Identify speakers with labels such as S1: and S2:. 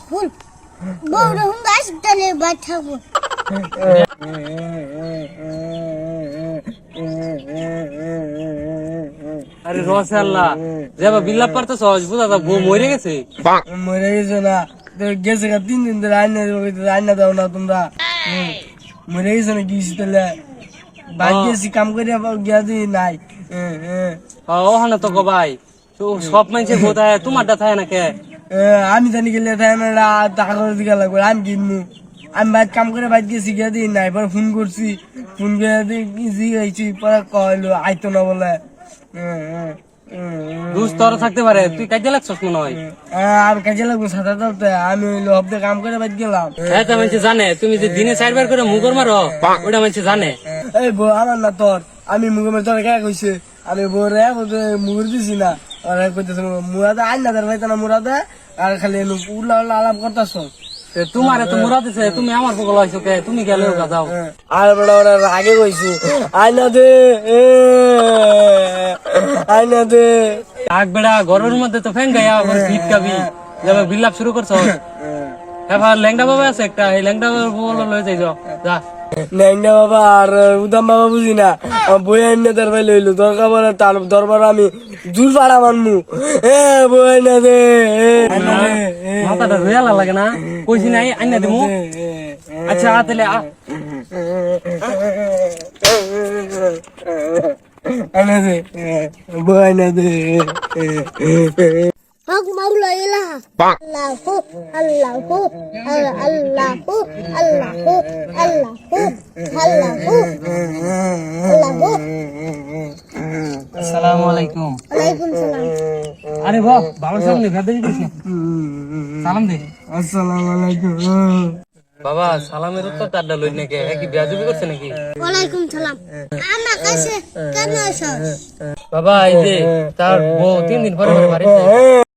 S1: ফুল বড় হুম গাছ তলে বাঠাবো
S2: আরে রসাল্লাহ যাবা বিল্লাপ পারতেছ বুঝা বউ মরে গেছে
S3: মরে গেছে না গেছে 3 দিন ধরে রান্না দাও না তোমরা মরে গেছে না কি তাহলে ভাগ্যেছি কাম করে গিয়া দিই নাই
S2: ওখানে তো গো ভাই সব মানুষের বউ থাকে তোমারটা থাকে না কে
S3: আমি জানি গেলে টাকা করে দিকে লাগবে আমি কিনবো আমি বাইক কাম করে বাইক গেছি গিয়া দিই নাই পরে ফোন করছি ফোন করে দিয়েছি পরে কইলো আইতো না বলে
S2: দুস্থ থাকতে পারে তুই কাজে লাগছস মনে হয়
S3: আর কাজে লাগবো সাথে সাথে আমি হইলো হপ্তাহে কাম করে বাইক গেলাম
S2: হ্যাঁ তা মানুষ জানে তুমি যে দিনে 4 বার করে মুগর মারো ওটা মানুষ জানে
S3: এই বউ আমার না তোর আমি মুগের তোর কে কইছে আমি বউরে মুগুর দিছি না আর কইতেছ মুরাদা আইন না ভাই না মুরাদা আর খালি উল্লা উল্লা আলাপ করতেছ
S2: তোমার তো মুরা দিছে তুমি আমার বগল হইছো কে তুমি গেলে যাও
S3: আর বড় বড় আগে কইছি আইনা দে আইনা দে
S2: আগ বেড়া ঘরের মধ্যে তো ফ্যান গায়া শীত কাবি যাবে বিলাপ শুরু করছ এবার ল্যাংডা বাবা আছে একটা এই ল্যাংডা বাবা লয়ে যাই যা
S3: ন্যাংডা বাবা আর উদাম বাবা বুঝি না বই আইনা দরবার লইলো দরকার বলে তার দরবার আমি জুল পাড়া মানমু বই আইনা দে
S2: মাথাটা রুয়ালা লাগে না কইছি নাই আইনা দিমু আচ্ছা তাহলে
S3: আইনা দে বই আইনা দে
S1: Aku mau ilah. Allahu, Allahu, Allahu, Allahu, Allahu, Allahu, Allahu.
S2: আসসালামু আলাইকুম
S1: Alaikum salam.
S2: আরে বাহ বাবার সামনে গাদে দিছি সালাম দে
S3: আসসালামু আলাইকুম
S2: বাবা সালামের উত্তর তাড্ডা লই নাকি কি বিয়াদবি করছে নাকি
S1: Walaikum salam. Anak kasih karena sos.
S2: বাবা এই যে তার বউ 3 দিন পরে বাড়িতে